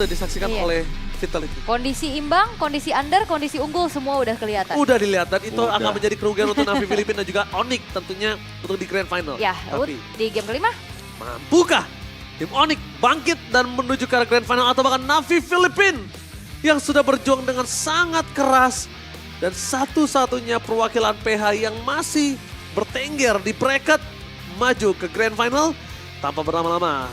Sudah disaksikan oleh Vitality. Kondisi imbang, kondisi under, kondisi unggul semua udah kelihatan. Udah dilihat dan itu akan menjadi kerugian untuk Navi Filipina dan juga Onyx tentunya untuk di Grand Final. Ya, Tapi di game kelima. mampukah tim Onyx bangkit dan menuju ke arah Grand Final atau bahkan Navi Filipina yang sudah berjuang dengan sangat keras dan satu-satunya perwakilan PH yang masih bertengger di bracket maju ke Grand Final tanpa berlama-lama.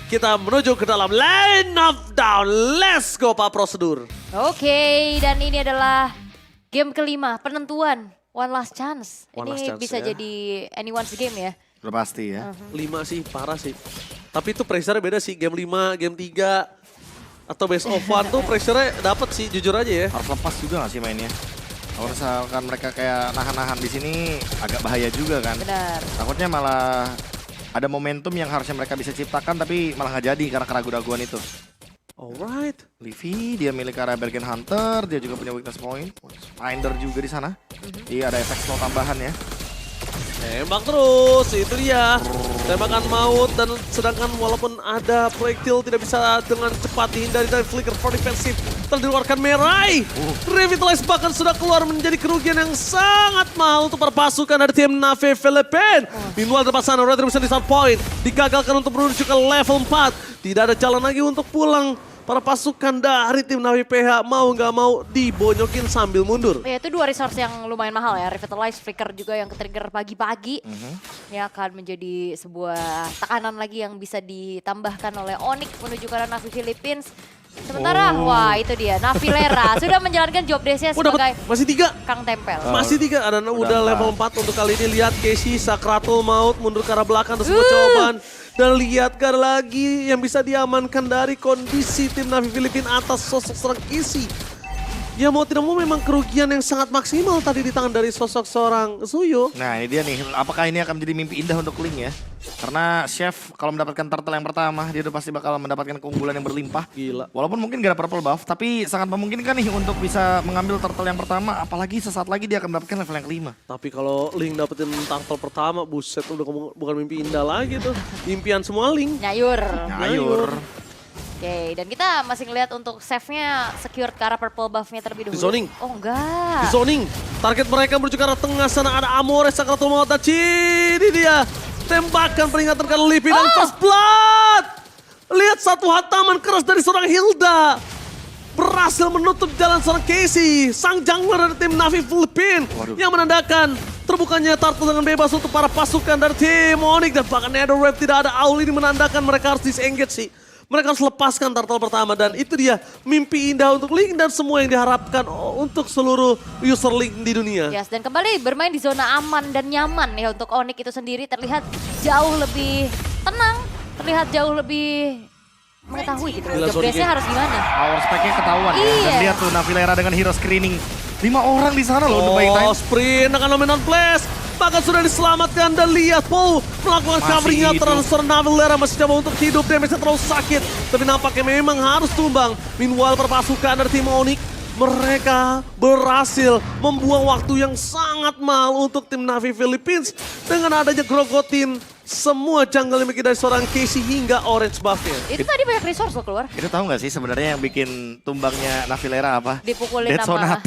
Kita menuju ke dalam Line of Down. Let's go Pak Prosedur. Oke, dan ini adalah game kelima, penentuan One Last Chance. One Ini last chance, bisa ya. jadi anyone's game ya. Udah pasti ya. 5 sih, parah sih. Tapi itu pressure beda sih, game 5, game 3, atau best of 1 tuh pressure-nya dapet sih, jujur aja ya. Harus lepas juga gak sih mainnya? Kalau misalkan mereka kayak nahan-nahan di sini agak bahaya juga kan. Benar. Takutnya malah ada momentum yang harusnya mereka bisa ciptakan tapi malah nggak jadi karena keraguan-raguan itu. Alright. Livy dia milik arah Bergen Hunter, dia juga punya weakness point. Finder juga di sana. Iya ada efek slow tambahan ya. Tembak terus, itu dia. Tembakan maut dan sedangkan walaupun ada proyektil tidak bisa dengan cepat dihindari dari flicker for defensive. Telah dikeluarkan Merai. Revitalize bahkan sudah keluar menjadi kerugian yang sangat mahal untuk para pasukan dari tim Navi Filipina. Meanwhile depan sana Retribution di start point. Digagalkan untuk menuju ke level 4. Tidak ada jalan lagi untuk pulang. Para pasukan dari tim Navi PH mau nggak mau dibonyokin sambil mundur. Ya, itu dua resource yang lumayan mahal ya. Revitalize, Flicker juga yang ke-trigger pagi-pagi. Ya akan menjadi sebuah tekanan lagi yang bisa ditambahkan oleh Onyx menuju ke arah Navi Philippines. Sementara, wah itu dia, Navilera sudah menjalankan job desk-nya sebagai Masih 3. Kang Tempel. Masih 3, ada udah level 4 untuk kali ini. Lihat Casey, Sakratul Maut, mundur ke arah belakang, terus jawaban. Dan lihat lagi yang bisa diamankan dari kondisi tim Navi Filipina atas sosok seorang Casey. Ya mau tidak mau memang kerugian yang sangat maksimal tadi di tangan dari sosok seorang Suyo. Nah ini dia nih, apakah ini akan menjadi mimpi indah untuk Ling ya? Karena Chef kalau mendapatkan turtle yang pertama, dia udah pasti bakal mendapatkan keunggulan yang berlimpah. Gila. Walaupun mungkin gak ada purple buff, tapi sangat memungkinkan nih untuk bisa mengambil turtle yang pertama. Apalagi sesaat lagi dia akan mendapatkan level yang kelima. Tapi kalau Link dapetin turtle pertama, buset udah bukan mimpi indah lagi tuh. Impian semua Link. Nyayur. Nyayur. Oke, dan kita masih ngeliat untuk save-nya secure ke arah purple buff-nya terlebih dahulu. Di zoning. Oh enggak. Di zoning, target mereka menuju ke arah tengah sana ada Amore, Sakratul Maut, dan ini dia. Tembakan peringatan kali Livy dan First Blood. Lihat satu hataman keras dari seorang Hilda. Berhasil menutup jalan seorang Casey, sang jungler dari tim Navi Filipina. Yang menandakan terbukanya turtle dengan bebas untuk para pasukan dari tim Onyx. Dan bahkan Netherwave tidak ada Aul ini menandakan mereka harus disengage sih. Mereka harus lepaskan turtle pertama dan itu dia mimpi indah untuk Link dan semua yang diharapkan untuk seluruh user Link di dunia. Yes, dan kembali bermain di zona aman dan nyaman ya untuk Onyx itu sendiri terlihat jauh lebih tenang, terlihat jauh lebih mengetahui gitu. Gila, Job desk-nya harus gimana. Power spec-nya ketahuan ya. Iya. Dan lihat tuh Navilera dengan hero screening. 5 orang di sana loh, The Buying Time. Sprint dengan dominant flash. Bahkan sudah diselamatkan dan lihat Paul melakukan coveringnya transfer Navilera masih coba untuk hidup. Damage-nya terlalu sakit. Tapi nampaknya memang harus tumbang. Meanwhile perpasukan dari tim Onyx. Mereka berhasil membuang waktu yang sangat mahal untuk tim Navi Philippines. Dengan adanya grogotin semua jungle yang dari seorang Casey hingga orange buff-nya. Itu tadi banyak resource loh keluar. Itu tahu nggak sih sebenarnya yang bikin tumbangnya Navilera apa? Dipukulin Dead sama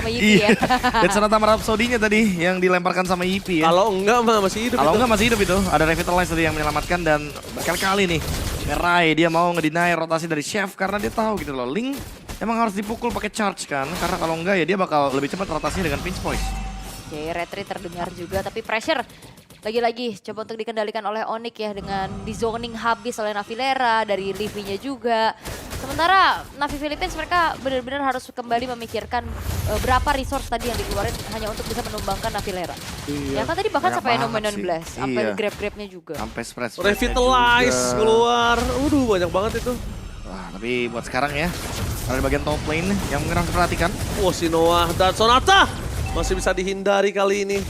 Yipi ya. Dead Sonata sama Rhapsody-nya tadi yang dilemparkan sama Yipi ya. Kalau enggak mah masih hidup. Kalau itu. enggak masih hidup itu. Ada Revitalize tadi yang menyelamatkan dan berkali-kali nih. Merai dia mau ngedinai rotasi dari Chef karena dia tahu gitu loh. Link emang harus dipukul pakai charge kan. Karena kalau enggak ya dia bakal lebih cepat rotasinya dengan pinch point. Oke, retreat terdengar juga tapi pressure lagi-lagi coba untuk dikendalikan oleh Onyx ya dengan di zoning habis oleh Navilera, dari Livy-nya juga. Sementara Navi Philippines mereka benar-benar harus kembali memikirkan berapa resource tadi yang dikeluarin hanya untuk bisa menumbangkan Navilera. Iya. Ya kan tadi bahkan Banyak sampai banget Nomenon sih. Blast, sampai Iya. grab-grabnya juga. Sampai spread. Revitalize keluar. Banyak banget itu. Wah, tapi buat sekarang ya. Ada di bagian top lane yang mungkin harus diperhatikan. Si Noah dan Sonata masih bisa dihindari kali ini.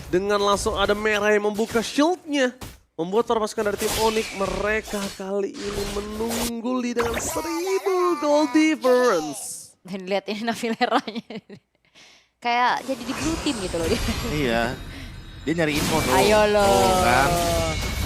Dengan langsung ada merah yang membuka shieldnya. Membuat para pasukan dari tim Onyx mereka kali ini menungguli dengan 1000 gold difference. Dan lihat ini Navileranya. Kayak jadi di blue team gitu loh dia. Iya. Dia nyari info tuh. Ayo loh. Tuh kan.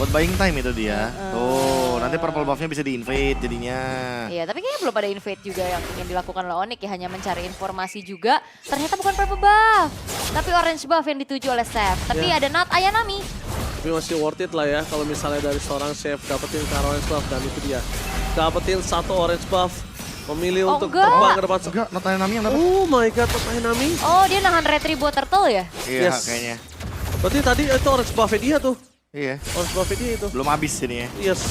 Buat buying time itu dia. Tuh, nanti purple buff-nya bisa di-invade jadinya. Iya, tapi kayaknya belum ada invade juga yang ingin dilakukan oleh Onyx ya, hanya mencari informasi juga. Ternyata bukan purple buff, tapi orange buff yang dituju oleh Chef. Tapi Iya. ada Ayanami. Tapi masih worth it lah ya kalau misalnya dari seorang chef dapetin ke orange buff dan itu dia. Dapetin satu orange buff, memilih Oh, untuk enggak. terbang ke depan. Enggak, Natanya Nami yang dapat. Oh my god, Nami. Oh, dia nahan retri buat turtle ya? Iya, Yes. kayaknya. Berarti tadi itu orange buff dia tuh. Iya. Orange buff dia itu. Belum habis ini ya. Yes.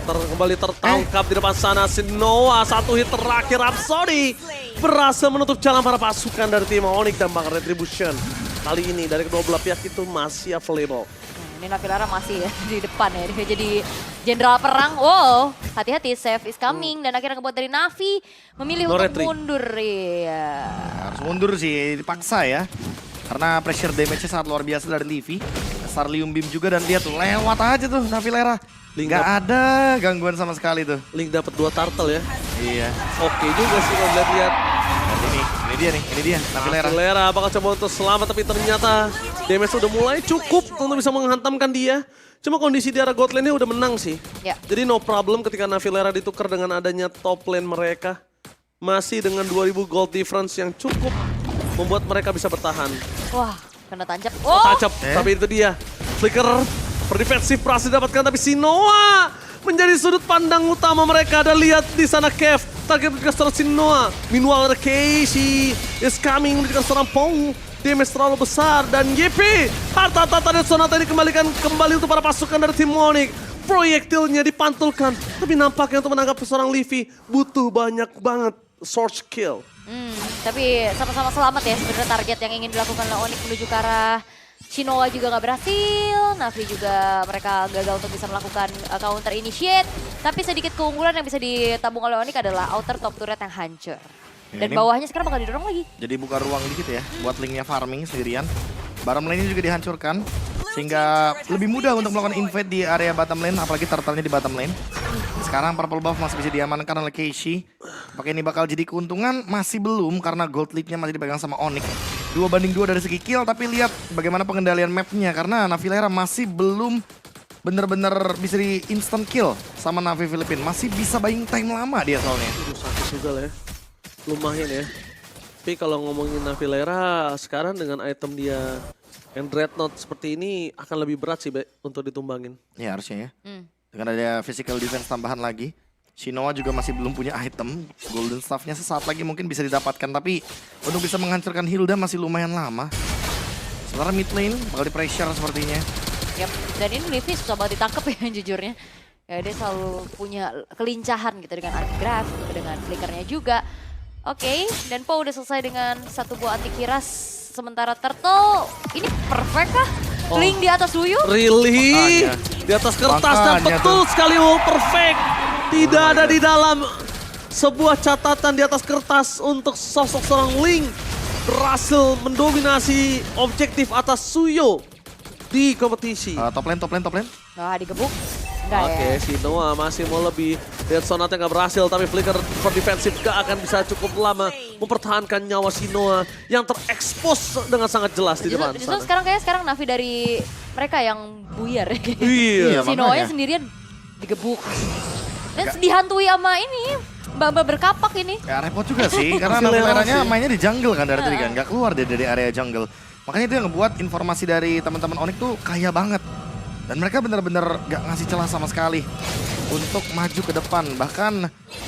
Kembali tertangkap di depan sana si Noah. Satu hit terakhir Rhapsody berhasil menutup jalan para pasukan dari tim Onyx dan bahkan Retribution. Kali ini dari kedua belah pihak itu masih available. Ini Navilara masih ya di depan ya, dia jadi jenderal perang. Wow, hati-hati, Chef is coming. Dan akhirnya ngebuat dari Navi memilih No untuk retreat. mundur. Iya. Harus mundur sih, dipaksa ya. Karena pressure damage-nya sangat luar biasa dari Livi. Starlium Beam juga dan dia tuh lewat aja tuh Navilera. Nggak ada gangguan sama sekali tuh. Link dapat 2 turtle ya. Iya. Oke juga sih kalau lihat-lihat. Ini dia nih, ini dia Navilera. Navilera bakal coba untuk selamat tapi ternyata damage udah mulai cukup untuk bisa menghantamkan dia. Cuma kondisi di arah god lane-nya udah menang sih. Ya. Jadi no problem ketika Navilera ditukar dengan adanya top lane mereka. Masih dengan 2000 gold difference yang cukup membuat mereka bisa bertahan. Wah, kena tancap. Oh, Oh, tancap, tapi itu dia. Flicker berdefensif berhasil didapatkan tapi si Noah menjadi sudut pandang utama mereka. Dan lihat di sana Kev, target menjadikan seorang si Noah. Meanwhile ada Casey is coming menjadikan seorang Pong. Damage terlalu besar dan YP. Harta-harta dan Sonata ini kembalikan kembali untuk para pasukan dari tim Onyx. Proyektilnya dipantulkan, tapi nampaknya untuk menangkap seorang Livi butuh banyak banget source kill. tapi sama-sama selamat ya sebenarnya target yang ingin dilakukan oleh Onyx menuju ke arah Shinoa juga nggak berhasil, Navi juga mereka gagal untuk bisa melakukan counter initiate. Tapi sedikit keunggulan yang bisa ditabung oleh Onyx adalah outer top turret yang hancur. Ya, Dan ini- bawahnya sekarang bakal didorong lagi. Jadi buka ruang dikit ya buat linknya farming sendirian. Bottom lane-nya juga dihancurkan sehingga lebih mudah untuk melakukan invade di area bottom lane, apalagi turtle-nya di bottom lane. Sekarang purple buff masih bisa diamankan oleh Keishi. Apakah ini bakal jadi keuntungan? Masih belum karena gold lead-nya masih dipegang sama Onyx. 2-2 dari segi kill, tapi lihat bagaimana pengendalian map-nya karena Navilera masih belum bener-bener bisa di instant kill sama Navi Philippines. Masih bisa buying time lama dia soalnya. Aduh, sakit juga lah ya. Lumayan ya. Tapi kalau ngomongin Navilera sekarang dengan item dia yang Dreadnought seperti ini akan lebih berat sih Be, untuk ditumbangin. Ya harusnya ya. Hmm. Dengan ada physical defense tambahan lagi. Shinoa juga masih belum punya item. Golden Staff-nya sesaat lagi mungkin bisa didapatkan. Tapi untuk bisa menghancurkan Hilda masih lumayan lama. Sementara mid lane bakal di pressure sepertinya. Yap. Dan ini Livi susah banget ditangkap ya jujurnya. Ya, dia selalu punya kelincahan gitu dengan anti-graph, dengan flickernya juga. Oke, dan Po udah selesai dengan satu buah anti kiras. Sementara Turtle, ini perfect kah? Oh. Link di atas Luyu? Really? Makanya. Di atas kertas dan Makanya betul tuh. sekali perfect. Tidak ada di dalam sebuah catatan di atas kertas untuk sosok seorang Link berhasil mendominasi objektif atas Suyo di kompetisi. Top lane, top lane, top lane. Nah, digebuk. Enggak Oke, ya. si Noah masih mau lebih. Lihat Sonata nggak berhasil, tapi Flicker for defensif gak akan bisa cukup lama mempertahankan nyawa si Noah yang terekspos dengan sangat jelas di depan Justru sana. sekarang Navi dari mereka yang buyar. Iya, Si makanya. Noahnya sendirian digebuk. Dan dihantui sama ini, mbak-mbak berkapak ini. Ya repot juga sih, karena Navilera Navileranya sih. mainnya di jungle kan dari tadi kan. Gak keluar dia dari area jungle. Makanya itu yang ngebuat informasi dari teman-teman Onyx tuh kaya banget. Dan mereka bener-bener gak ngasih celah sama sekali untuk maju ke depan. Bahkan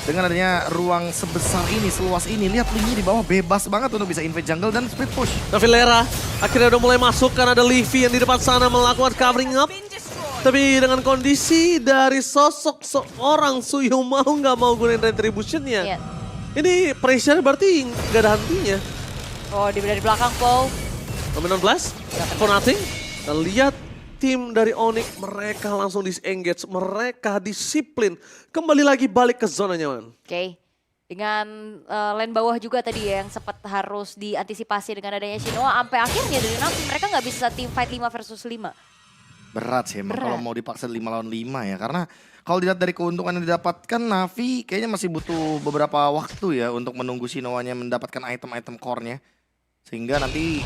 dengan adanya ruang sebesar ini, seluas ini, lihat linknya di bawah bebas banget untuk bisa invade jungle dan split push. Navilera akhirnya udah mulai masuk kan ada Livi yang di depan sana melakukan covering up. Tapi dengan kondisi dari sosok seorang Suyo mau nggak mau gunain retribution-nya. Iya. Ini pressure berarti nggak ada hentinya. Oh, dari belakang Po. Dominant Blast for nothing. Dan lihat tim dari Onyx mereka langsung disengage, mereka disiplin. Kembali lagi balik ke zona nyaman. Oke. Dengan lane bawah juga tadi ya, yang sempat harus diantisipasi dengan adanya Shinoa. Sampai akhirnya dari Navi mereka nggak bisa team fight 5 versus 5. Berat sih emang Berat. kalau mau dipaksa 5 lawan 5 ya. Karena kalau dilihat dari keuntungan yang didapatkan, Navi kayaknya masih butuh beberapa waktu ya untuk menunggu Shinoa-nya mendapatkan item-item core-nya. Sehingga nanti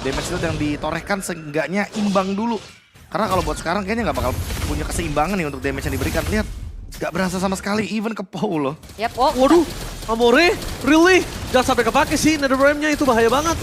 damage itu yang ditorehkan seenggaknya imbang dulu. Karena kalau buat sekarang kayaknya nggak bakal punya keseimbangan nih untuk damage yang diberikan. Lihat, Gak berasa sama sekali, even ke Paul loh. Yap, oh. Waduh, Amore, really? Jangan sampai kepake sih, NetherRealm-nya itu bahaya banget.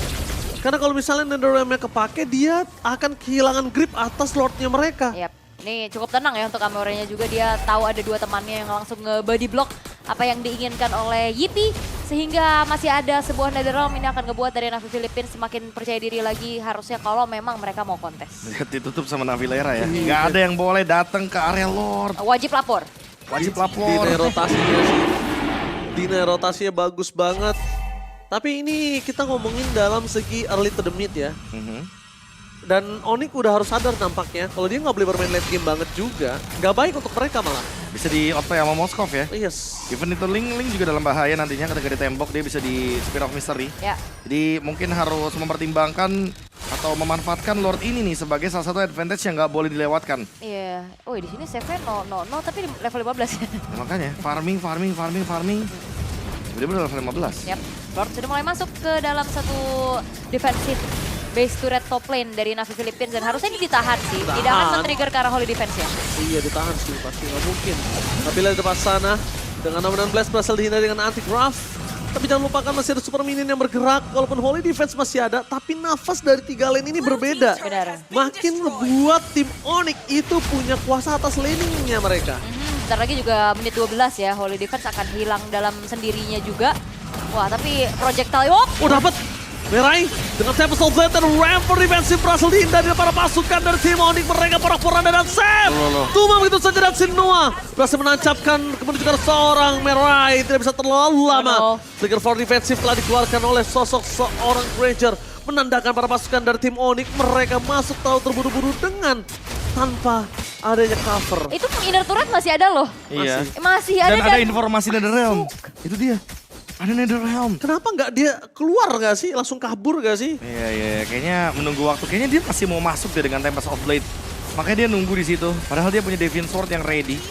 Karena kalau misalnya NetherRealm-nya kepake, dia akan kehilangan grip atas Lord-nya mereka. Yap. Ini cukup tenang ya untuk Amore-nya juga. Dia tahu ada dua temannya yang langsung nge-body block apa yang diinginkan oleh Yipi. Sehingga masih ada sebuah NetherRealm ini akan ngebuat dari Navi Philippines semakin percaya diri lagi harusnya kalau memang mereka mau kontes. Lihat ditutup sama Navilera ya. Gak ada yang boleh datang ke area Lord. Wajib lapor. Wajib lapor. Dina rotasinya sih. Dina rotasinya bagus banget. Tapi ini kita ngomongin dalam segi early to the mid ya. Dan Onyx udah harus sadar nampaknya. Kalau dia nggak boleh bermain late game banget juga. Nggak baik untuk mereka malah. Bisa di OP sama Moskov ya. Yes. Even itu Ling juga dalam bahaya nantinya ketika ditembok dia bisa di Spear of Mystery. Ya. Jadi mungkin harus mempertimbangkan atau memanfaatkan Lord ini nih sebagai salah satu advantage yang nggak boleh dilewatkan. Iya. Oh di sini save-nya no tapi di level 15 ya. Nah, makanya farming. Bener-bener level 15. Yap. Lord sudah mulai masuk ke dalam satu defensive base turret top lane dari Navi Philippines dan harusnya ini ditahan sih. Tidak akan men-trigger ke arah Holy Defense ya. Iya ditahan sih, pasti nggak mungkin. Tapi lihat depan sana, dengan Nominal Blast berhasil dihindari dengan anti-graph. Tapi jangan lupakan masih ada super minion yang bergerak, walaupun Holy Defense masih ada, tapi nafas dari 3 lane ini berbeda. Benar. Makin membuat tim Onyx itu punya kuasa atas laningnya mereka. Bentar lagi juga menit 12 ya, Holy Defense akan hilang dalam sendirinya juga. Wah tapi projectile, Oh dapat! Merai dengan Tempest of Blade dan Rampart defensif berhasil dihindari para pasukan dari tim Onyx. Mereka porak-poranda dan save. Cuma begitu saja dan Sinoa berhasil menancapkan kemudian juga seorang Merai. Tidak bisa terlalu lama. Trigger for defensif telah dikeluarkan oleh sosok seorang Granger. Menandakan para pasukan dari tim Onyx. Mereka masuk tahu terburu-buru dengan tanpa adanya cover. itu inner turret masih ada loh. Iya. Masih ada Dan ada informasi NetherRealm. Itu dia. Ada NetherRealm. Kenapa nggak dia keluar nggak sih? Langsung kabur nggak sih? Iya, kayaknya menunggu waktu. Kayaknya dia masih mau masuk deh dengan Tempest of Blade. Makanya dia nunggu di situ. Padahal dia punya Deviant Sword yang ready.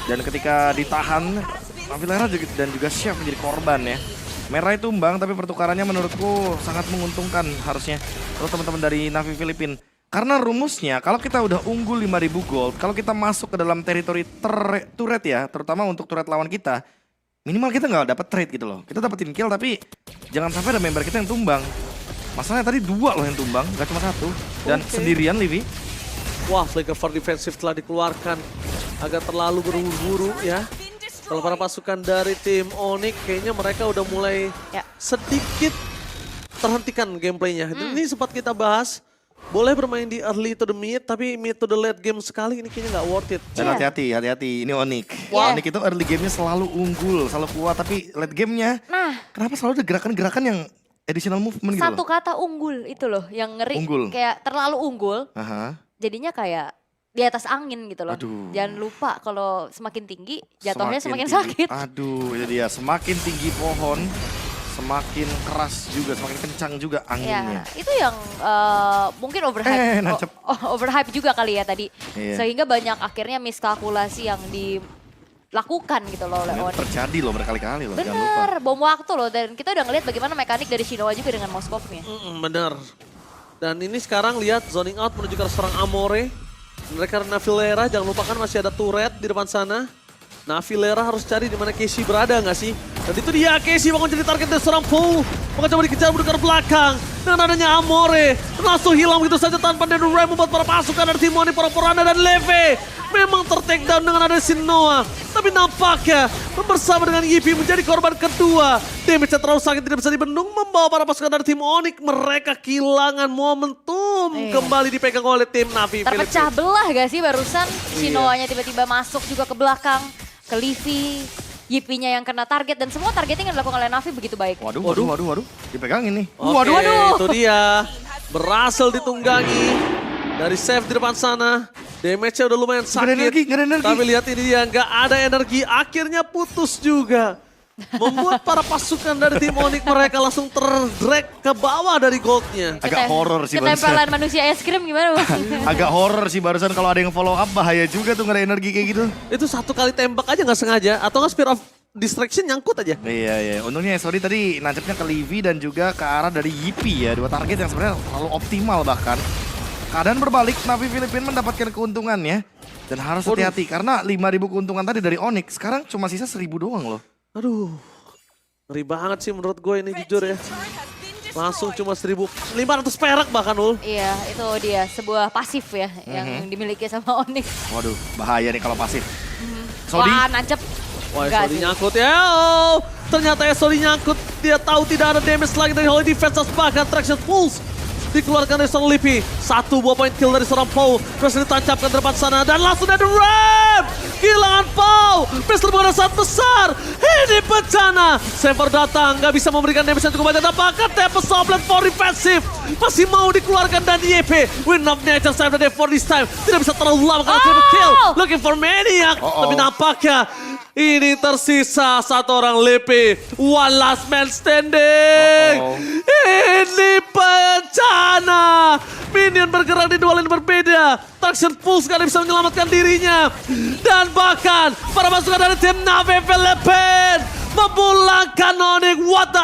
Dan ketika ditahan, Navilera dan juga Chef menjadi korban ya. Merah itu tumbang, tapi pertukarannya menurutku sangat menguntungkan harusnya. Terus teman-teman dari Navi Philippines. Karena rumusnya, kalau kita udah unggul 5.000 gold, kalau kita masuk ke dalam teritori turret ya, terutama untuk turret lawan kita, minimal kita nggak dapat trade gitu loh. Kita dapetin kill tapi jangan sampai ada member kita yang tumbang. Masalahnya tadi 2 loh yang tumbang, nggak cuma 1. Dan sendirian Livy. Wah, flicker for defensive telah dikeluarkan. Agak terlalu buru-buru ya. Kalau para pasukan dari tim Onyx kayaknya mereka udah mulai sedikit terhentikan gameplaynya. Ini sempat kita bahas. Boleh bermain di early to the mid, tapi mid to the late game sekali ini kayaknya nggak worth it. Dan hati-hati, ini Onyx. Wah. Onyx itu early gamenya selalu unggul, selalu kuat, tapi late gamenya kenapa selalu ada gerakan-gerakan yang additional movement gitu satu loh? kata unggul itu loh yang ngeri. Unggul. Kayak terlalu unggul. Aha. Jadinya kayak di atas angin gitu loh. Aduh. Jangan lupa kalau semakin tinggi jatuhnya semakin tinggi. sakit. Aduh, itu dia. Semakin tinggi pohon, semakin keras juga, semakin kencang juga anginnya. Ya, itu yang mungkin overhype, nancep. overhype juga kali ya tadi. Iya. Sehingga banyak akhirnya miskalkulasi yang dilakukan gitu loh oleh Ini Onyx. terjadi loh berkali-kali loh, jangan lupa. Bener, bom waktu loh. Dan kita udah ngeliat bagaimana mekanik dari Shinoa juga dengan Moskovnya. Bener. Dan ini sekarang lihat zoning out menuju ke seorang Amore. Mereka Navilera, jangan lupakan masih ada turret di depan sana. Navilera harus cari di mana Casey berada nggak sih? Dan itu dia, Casey bakal jadi target dari seorang Paul. Bakal coba dikejar menuju ke belakang. Dengan adanya Amore, langsung hilang begitu saja tanpa NetherRealm membuat para pasukan dari tim Onyx, Porak-Poranda dan Leve memang ter-take down dengan adanya Sinoa. Tapi nampaknya bersama dengan Yipi menjadi korban kedua. Damage-nya terlalu sakit tidak bisa dibendung, membawa para pasukan dari tim Onyx. Mereka kehilangan momentum kembali dipegang oleh tim Navi Philippines. Terpecah belah gak sih barusan? Shinoa-nya tiba-tiba masuk juga ke belakang. Ke Livy, Yipi-nya yang kena target. Dan semua targeting yang dilakukan oleh Navi begitu baik. Waduh. Dipegangin nih. Oke, itu dia. Berhasil ditunggangi. Dari save di depan sana. Damage-nya udah lumayan sakit. Nggak ada energi. Tapi lihat ini dia, nggak ada energi. Akhirnya putus juga. Membuat para pasukan dari tim Onyx mereka langsung terdrag ke bawah dari goldnya. Agak horor sih barusan. Ketempelan manusia es krim gimana Bang? Agak horor sih barusan kalau ada yang follow up, bahaya juga tuh nggak ada energi kayak gitu. Itu satu kali tembak aja nggak sengaja. Atau nggak Spear of Distraction nyangkut aja. Iya. Untungnya sorry tadi nancapnya ke Livy dan juga ke arah dari Yipi ya. 2 target yang sebenarnya terlalu optimal bahkan. keadaan berbalik, Navi Filipina mendapatkan keuntungan ya. Dan harus hati-hati karena 5.000 keuntungan tadi dari Onyx, sekarang cuma sisa 1.000 doang loh. Aduh, ngeri banget sih menurut gue ini jujur ya. Langsung cuma 1.500 perak bahkan Ul. Iya, itu dia sebuah pasif ya yang dimiliki sama Onyx. Waduh, bahaya nih kalau pasif. Sodi. Wah, nancep. Wah, Enggak Sodi sih. nyangkut ya. Oh, ternyata Sodi nyangkut. Dia tahu tidak ada damage lagi dari Holy Defense. Bahkan Traction Pulse dikeluarkan dari seorang Lipi. 1 buah point kill dari seorang Pau. Berhasil ditancapkan ke depan sana. Dan langsung ada Ram. Kehilangan Pau. Pistol bukan saat besar. Ini bencana. Saber datang. Gak bisa memberikan damage yang cukup banyak. Apakah Tempest Soplet for defensive. Masih mau dikeluarkan dan YP. Win of Nature Save the day for this time. Tidak bisa terlalu lama karena triple kill. Looking for Maniac. Tapi nampaknya ini tersisa satu orang Lipi. One last man standing. Ini bencana. Minion bergerak di dua lane berbeda. Traction Pulse gak bisa menyelamatkan dirinya. Dan bahkan para pasukan dari tim Navi Philippines memulangkan Onyx. What the